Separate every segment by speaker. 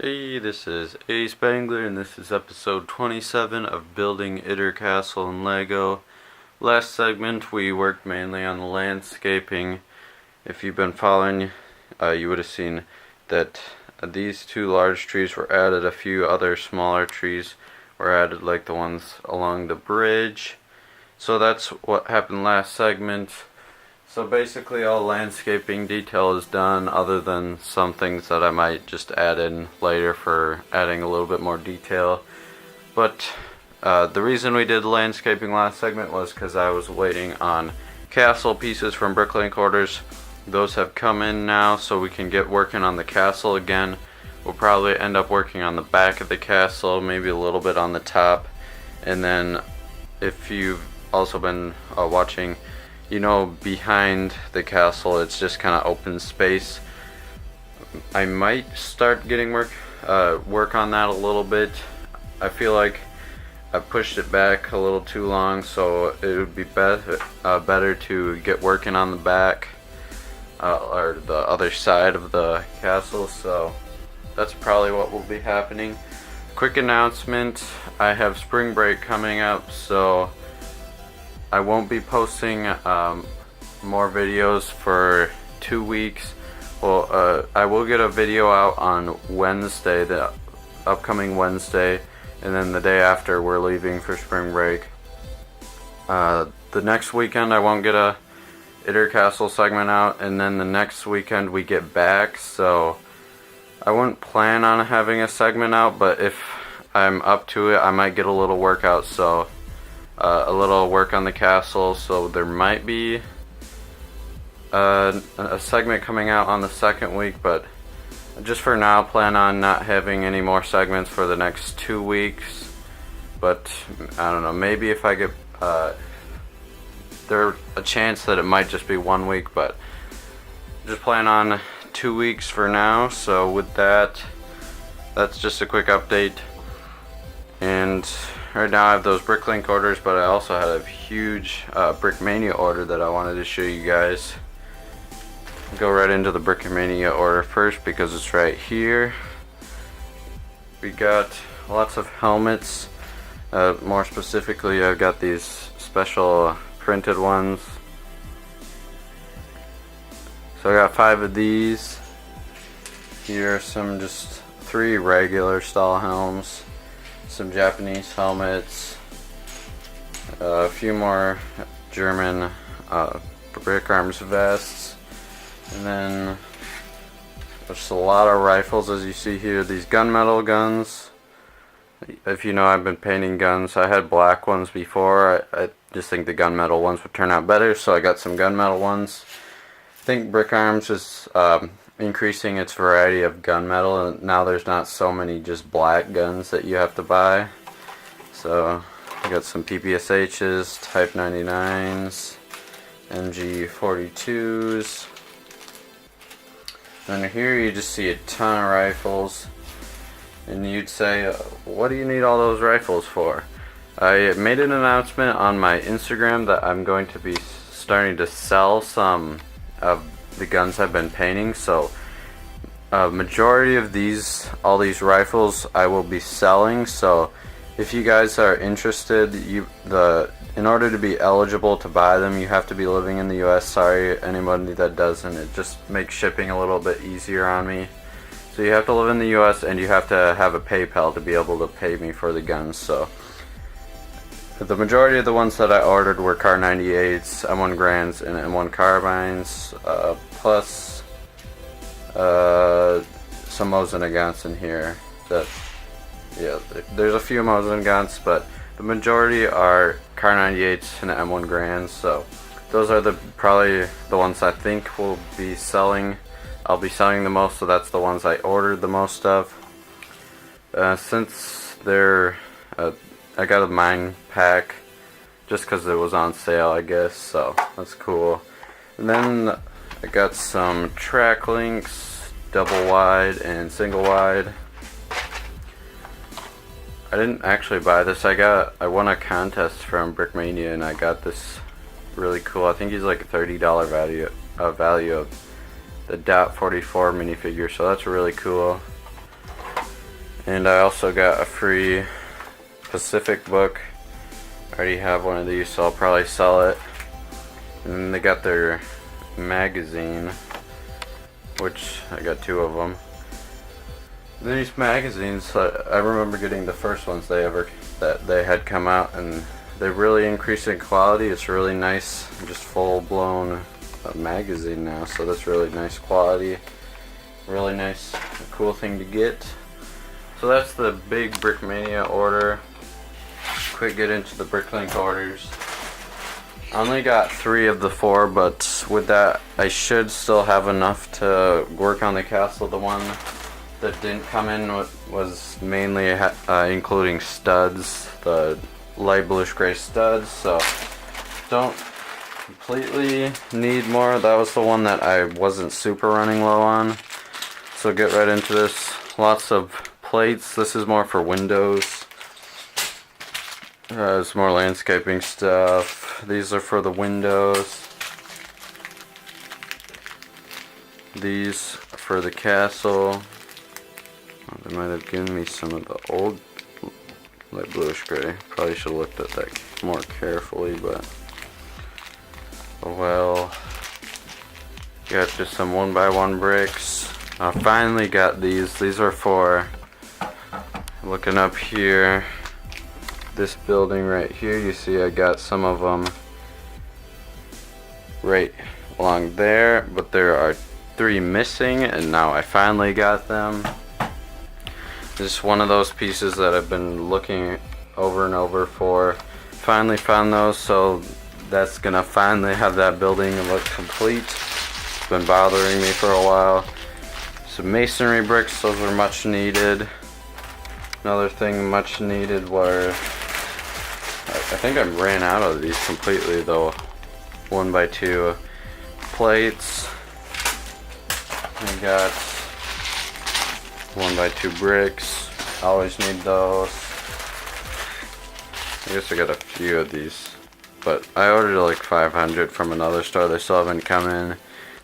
Speaker 1: Hey, this is ASpengler, and this is episode 27 of building Itter Castle in Lego. Last segment we worked mainly on the landscaping. If you've been following, you would have seen that these two large trees were added. A few other smaller trees were added, like the ones along the bridge. So that's what happened last segment. So basically all landscaping detail is done, other than some things that I might just add in later for adding a little bit more detail. But the reason we did landscaping last segment was because I was waiting on castle pieces from BrickLink orders. Those have come in now, so we can get working on the castle again. We'll probably end up working on the back of the castle, maybe a little bit on the top. And then if you've also been watching, you know, behind the castle it's just kind of open space. I might start getting work on that a little bit. I feel like I pushed it back a little too long, so it would be better to get working on the back or the other side of the castle. So that's probably what will be happening. Quick announcement, I have spring break coming up, so I won't be posting more videos for 2 weeks. Well, I will get a video out on Wednesday, the upcoming Wednesday, and then the day after we're leaving for spring break. The next weekend I won't get a Itter Castle segment out, and then the next weekend we get back, so I wouldn't plan on having a segment out, but if I'm up to it I might get a little workout, so a little work on the castle, so there might be a segment coming out on the second week, but just for now plan on not having any more segments for the next 2 weeks. But I don't know, maybe if I get there's a chance that it might just be 1 week, but just plan on 2 weeks for now. So with that, that's just a quick update. And right now I have those BrickLink orders, but I also had a huge Brickmania order that I wanted to show you guys. Go right into the Brickmania order first because it's right here. We got lots of helmets. More specifically, I've got these special printed ones. So I got 5 of these. Here are some just 3 regular style helms. Some Japanese helmets, a few more German brick arms vests, and then there's a lot of rifles, as you see here. These gunmetal guns. If you know, I've been painting guns. I had black ones before. I just think the gunmetal ones would turn out better, so I got some gunmetal ones. I think Brick Arms is increasing its variety of gunmetal, and now there's not so many just black guns that you have to buy. So I got some PPSHs, Type 99s, MG42s. Under here you just see a ton of rifles, and you'd say, what do you need all those rifles for? I made an announcement on my Instagram that I'm going to be starting to sell some of the guns I've been painting. So majority of all these rifles I will be selling. So if you guys are interested, in order to be eligible to buy them, you have to be living in the US. Sorry anybody that doesn't, it just makes shipping a little bit easier on me. So you have to live in the US and you have to have a PayPal to be able to pay me for the guns. So the majority of the ones that I ordered were Car 98s, M1 Grands, and M1 Carbines, plus some Mosin in here. Yeah, there's a few Mosin, but the majority are Car 98s and M1 Grands. So those are probably the ones I think will be selling. I'll be selling the most, so that's the ones I ordered the most of. Since they're I got a mine pack just because it was on sale, I guess, so that's cool. And then I got some track links, double wide and single wide. I didn't actually buy this. I won a contest from Brickmania and I got this really cool. I think he's like a $30 value of the .44 minifigure, so that's really cool. And I also got a free Pacific book. I already have one of these, so I'll probably sell it. And then they got their magazine, which I got 2 of them. These magazines, I remember getting the first ones that they had come out, and they really increased in quality. It's really nice, just full-blown magazine now, so that's really nice quality. Really nice, cool thing to get. So that's the big Brickmania order. Quick get into the BrickLink orders. I only got 3 of the 4, but with that I should still have enough to work on the castle. The one that didn't come in was mainly including studs, the light bluish gray studs, so don't completely need more. That was the one that I wasn't super running low on. So get right into this. Lots of plates. This is more for windows. It's more landscaping stuff. These are for the windows. These are for the castle. Oh, they might have given me some of the old light bluish gray. Probably should have looked at that more carefully, but oh well. Got just some 1x1 bricks. I finally got these. These are for, looking up here, this building right here. You see I got some of them right along there, but there are 3 missing, and now I finally got them. This is one of those pieces that I've been looking over and over for. Finally found those, so that's gonna finally have that building look complete. It's been bothering me for a while. Some masonry bricks, those were much needed. Another thing much needed were, I think I ran out of these completely though, 1x2 plates. I got 1x2 bricks. I always need those. I guess I got a few of these, but I ordered like 500 from another store. They still haven't come in.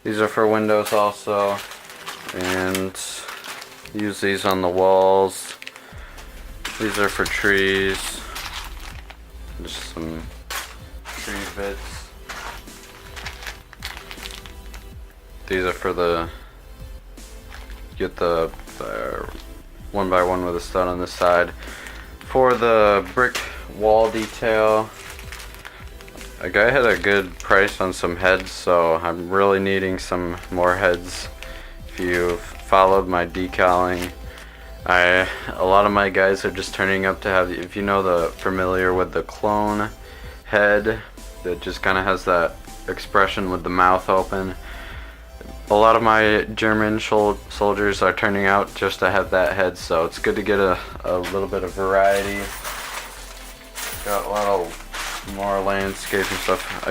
Speaker 1: These are for windows also, and use these on the walls. These are for trees. Just some tree bits. These are for the, get the 1x1 with a stud on this side. For the brick wall detail, a guy had a good price on some heads, so I'm really needing some more heads. If you've followed my decaling, a lot of my guys are just turning up to have, if you know familiar with the clone head that just kind of has that expression with the mouth open. A lot of my German soldiers are turning out just to have that head, so it's good to get a little bit of variety. Got a lot of more landscaping stuff.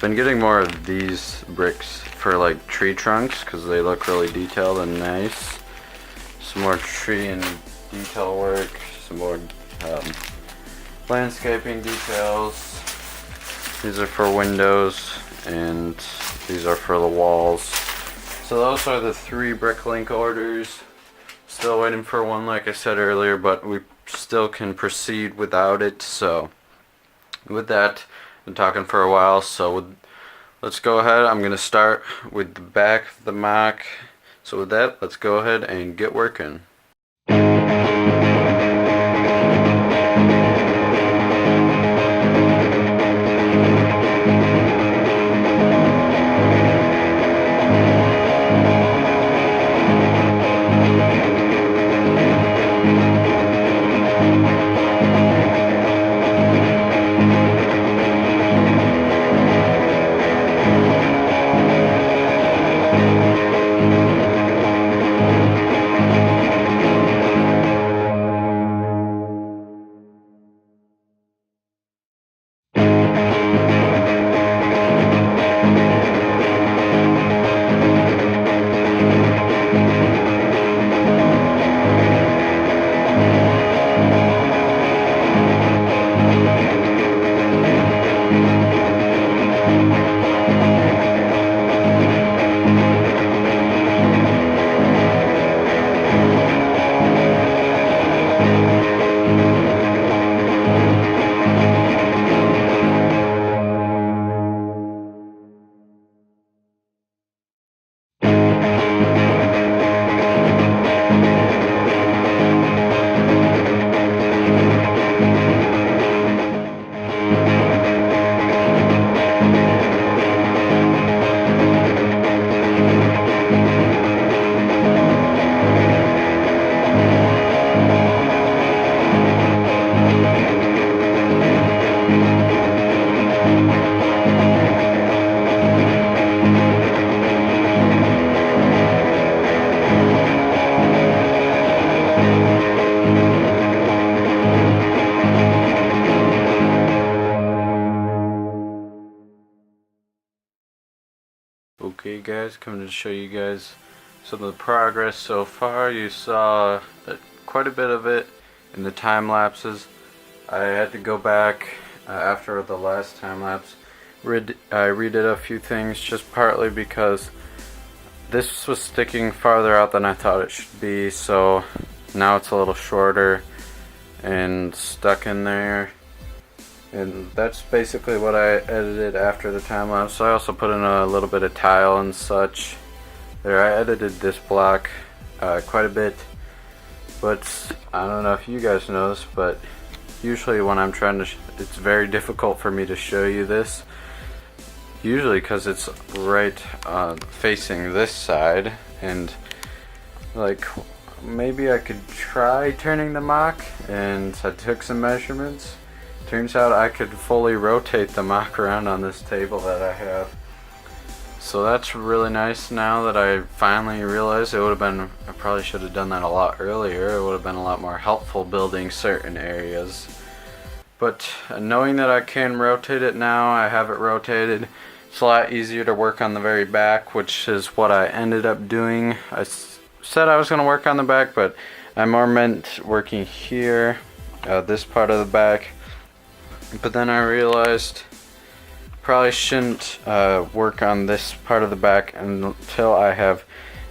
Speaker 1: Been getting more of these bricks for like tree trunks because they look really detailed and nice. Some more tree and detail work, some more landscaping details. These are for windows, and these are for the walls. So those are the 3 BrickLink orders. Still waiting for one, like I said earlier, but we still can proceed without it. So with that, I've been talking for a while, so let's go ahead. I'm going to start with the back of the mock. So with that, let's go ahead and get working. Okay guys, coming to show you guys some of the progress so far. You saw quite a bit of it in the time lapses. I had to go back after the last time lapse. I redid a few things, just partly because this was sticking farther out than I thought it should be, so now it's a little shorter and stuck in there. And that's basically what I edited after the time lapse. So I also put in a little bit of tile and such. There, I edited this block quite a bit, but I don't know if you guys know this, but usually when I'm trying to it's very difficult for me to show you this, usually because it's right facing this side, and like maybe I could try turning the mock, and I took some measurements. Turns out I could fully rotate the mock around on this table that I have. So that's really nice now that I finally realized. It would have been, I probably should have done that a lot earlier. It would have been a lot more helpful building certain areas. But knowing that I can rotate it now, I have it rotated. It's a lot easier to work on the very back, which is what I ended up doing. I said I was going to work on the back, but I more meant working here, this part of the back. But then I realized probably shouldn't work on this part of the back until I have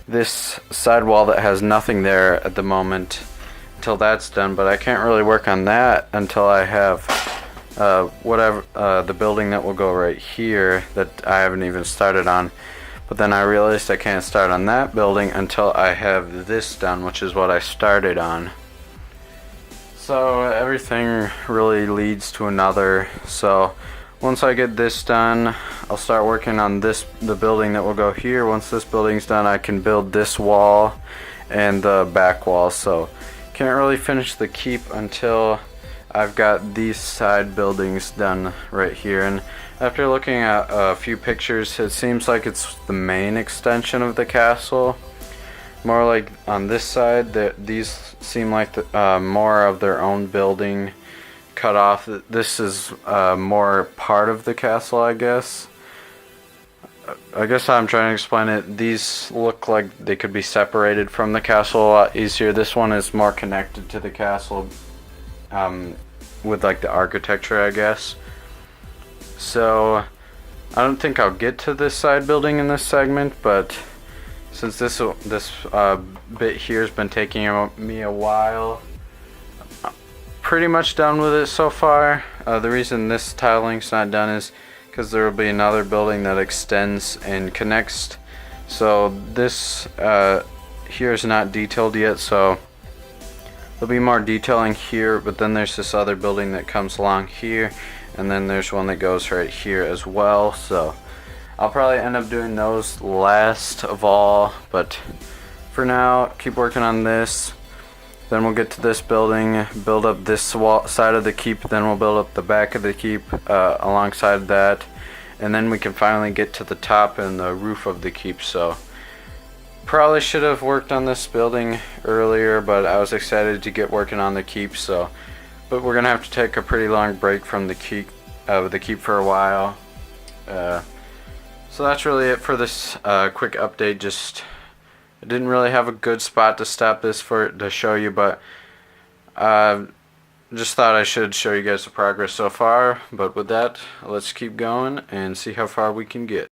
Speaker 1: this side wall that has nothing there at the moment, until that's done. But I can't really work on that until I have whatever the building that will go right here that I haven't even started on. But then I realized I can't start on that building until I have this done, which is what I started on. So everything really leads to another. So once I get this done, I'll start working on the building that will go here. Once this building's done, I can build this wall and the back wall. So can't really finish the keep until I've got these side buildings done right here. And after looking at a few pictures, it seems like it's the main extension of the castle. More like on this side, these seem like more of their own building cut off. This is more part of the castle, I guess. I guess how I'm trying to explain it, these look like they could be separated from the castle a lot easier. This one is more connected to the castle with like the architecture, I guess. So I don't think I'll get to this side building in this segment, but since this bit here has been taking me a while, I'm pretty much done with it so far. The reason this tiling's not done is because there will be another building that extends and connects. So this here is not detailed yet, so there'll be more detailing here, but then there's this other building that comes along here, and then there's one that goes right here as well. So I'll probably end up doing those last of all, but for now, keep working on this. Then we'll get to this building, build up this wall, side of the keep, then we'll build up the back of the keep alongside that, and then we can finally get to the top and the roof of the keep. So probably should have worked on this building earlier, but I was excited to get working on the keep. So, but we're gonna have to take a pretty long break from the keep for a while. So that's really it for this quick update. Just I didn't really have a good spot to stop this to show you, but just thought I should show you guys the progress so far. But with that, let's keep going and see how far we can get.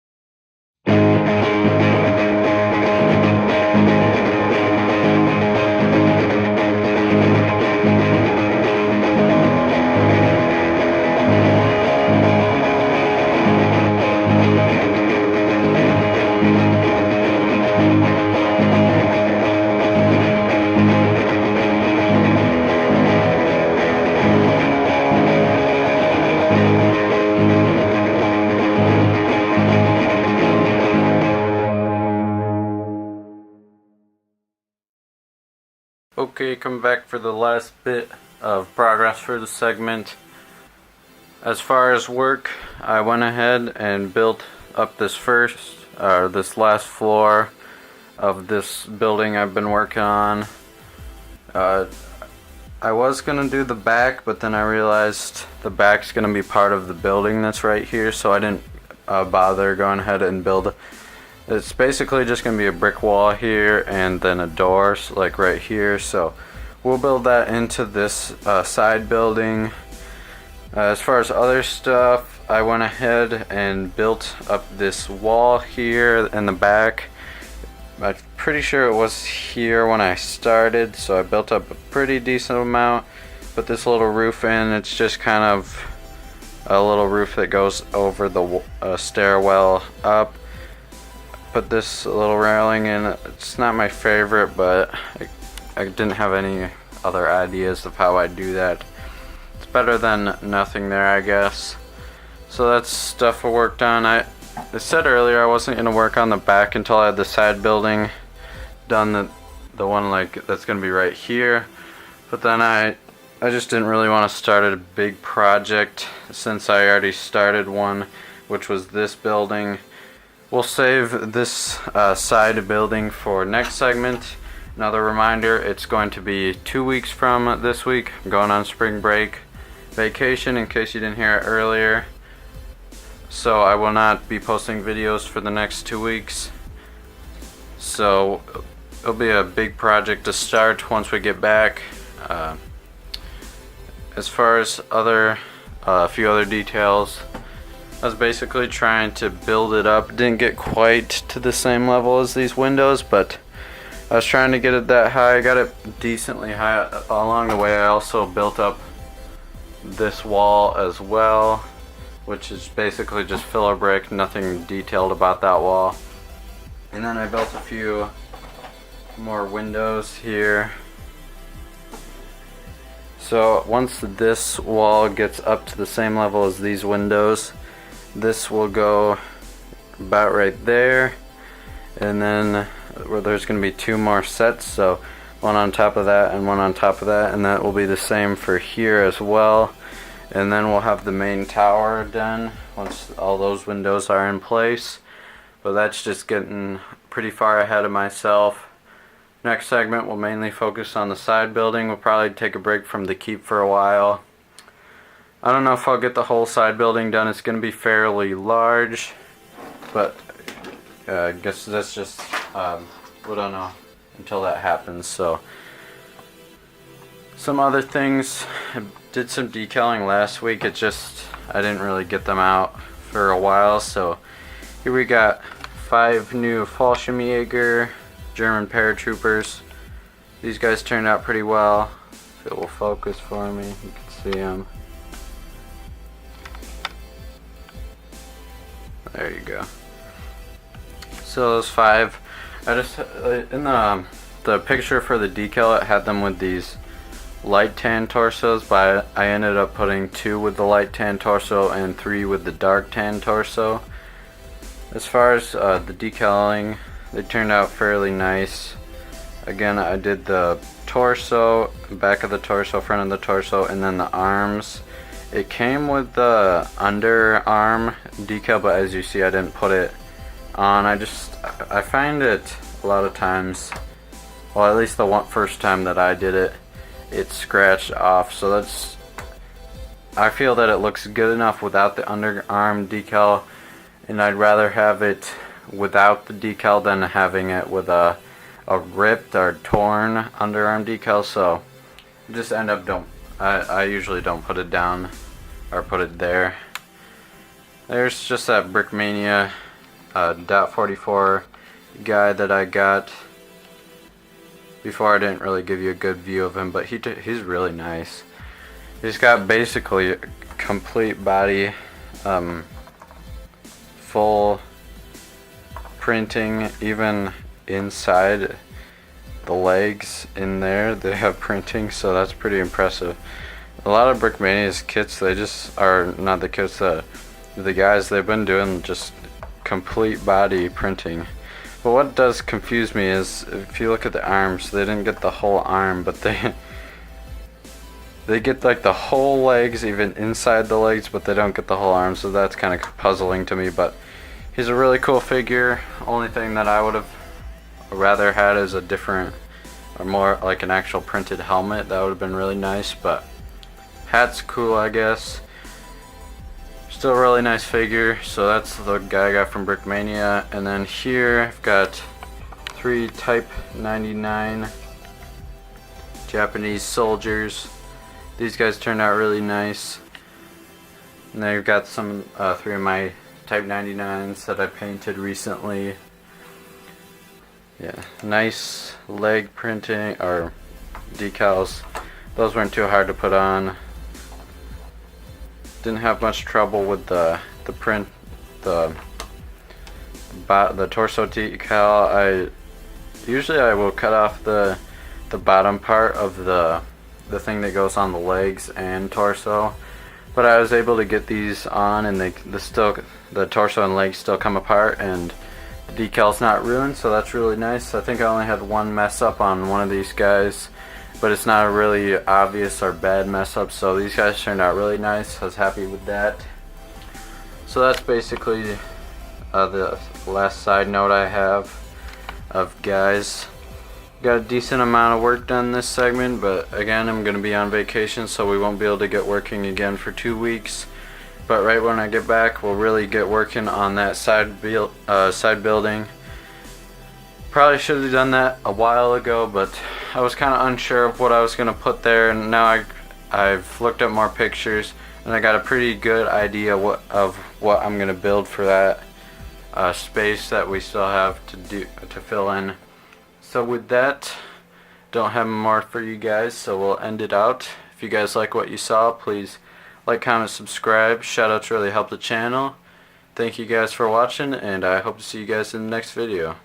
Speaker 1: Okay, coming back for the last bit of progress for the segment. As far as work, I went ahead and built up this last floor of this building I've been working on. I was gonna do the back, but then I realized the back's gonna be part of the building that's right here, so I didn't bother going ahead and build It's basically just going to be a brick wall here and then a door, like right here. So we'll build that into this side building. As far as other stuff, I went ahead and built up this wall here in the back. I'm pretty sure it was here when I started, so I built up a pretty decent amount. Put this little roof in. It's just kind of a little roof that goes over the stairwell up. Put this little railing in. It's not my favorite, but I didn't have any other ideas of how I'd do that. It's better than nothing there, I guess. So that's stuff I worked on. I said earlier I wasn't going to work on the back until I had the side building done, the one like that's going to be right here. But then I just didn't really want to start a big project since I already started one, which was this building. We'll save this side building for next segment. Another reminder, it's going to be 2 weeks from this week. I'm going on spring break vacation in case you didn't hear it earlier. So I will not be posting videos for the next 2 weeks. So it'll be a big project to start once we get back. As far as a few other details, I was basically trying to build it up. Didn't get quite to the same level as these windows, but I was trying to get it that high. I got it decently high. Along the way I also built up this wall as well, which is basically just filler brick, nothing detailed about that wall. And then I built a few more windows here. So once this wall gets up to the same level as these windows, this will go about right there, and then there's going to be 2 more sets, so one on top of that and one on top of that, and that will be the same for here as well. And then we'll have the main tower done once all those windows are in place. But that's just getting pretty far ahead of myself. Next segment will mainly focus on the side building. We'll probably take a break from the keep for a while. I don't know if I'll get the whole side building done. It's going to be fairly large, but I guess that's just, we don't know until that happens. So some other things, I did some decaling last week. It just, I didn't really get them out for a while. So here we got 5 new Fallschirmjäger German paratroopers. These guys turned out pretty well. If it will focus for me, you can see them. There you go. So those 5, I just in the picture for the decal, it had them with these light tan torsos, but I ended up putting 2 with the light tan torso and 3 with the dark tan torso. As far as the decaling, they turned out fairly nice. Again, I did the torso, back of the torso, front of the torso, and then the arms. It came with the underarm decal, but as you see, I didn't put it on. I find it a lot of times, well, at least the first time that I did it, it scratched off. So I feel that it looks good enough without the underarm decal, and I'd rather have it without the decal than having it with a ripped or torn underarm decal. So just end up I usually don't put it down or put it there. There's just that Brickmania .44 guy that I got. Before I didn't really give you a good view of him, but he's really nice. He's got basically a complete body, full printing, even inside the legs in there they have printing, so that's pretty impressive. A lot of Brickmania's kits, they just are not the kits, the guys, they've been doing just complete body printing. But what does confuse me is if you look at the arms, they didn't get the whole arm, but they get like the whole legs, even inside the legs, but they don't get the whole arm, so that's kind of puzzling to me. But he's a really cool figure. Only thing that I would have rather had is a different, or more like an actual printed helmet. That would have been really nice, but hat's cool, I guess. Still a really nice figure. So that's the guy I got from Brickmania. And then here I've got 3 Type 99 Japanese soldiers. These guys turned out really nice. And then I've got some 3 of my Type 99s that I painted recently. Yeah, nice leg printing or decals. Those weren't too hard to put on. Didn't have much trouble with the print, the torso decal. Usually I will cut off the bottom part of the thing that goes on the legs and torso, but I was able to get these on, and the torso and legs still come apart, and the decal's not ruined, so that's really nice. I think I only had one mess up on one of these guys, but it's not a really obvious or bad mess up, so these guys turned out really nice. I was happy with that. So that's basically the last side note I have of guys. Got a decent amount of work done this segment, but again, I'm going to be on vacation, so we won't be able to get working again for 2 weeks. But right when I get back, we'll really get working on that side building. Probably should have done that a while ago, but I was kind of unsure of what I was going to put there, and now I've looked at more pictures, and I got a pretty good idea of what I'm going to build for that space that we still have to fill in. So with that, don't have more for you guys, so we'll end it out. If you guys like what you saw, please like, comment, subscribe. Shoutouts really help the channel. Thank you guys for watching, and I hope to see you guys in the next video.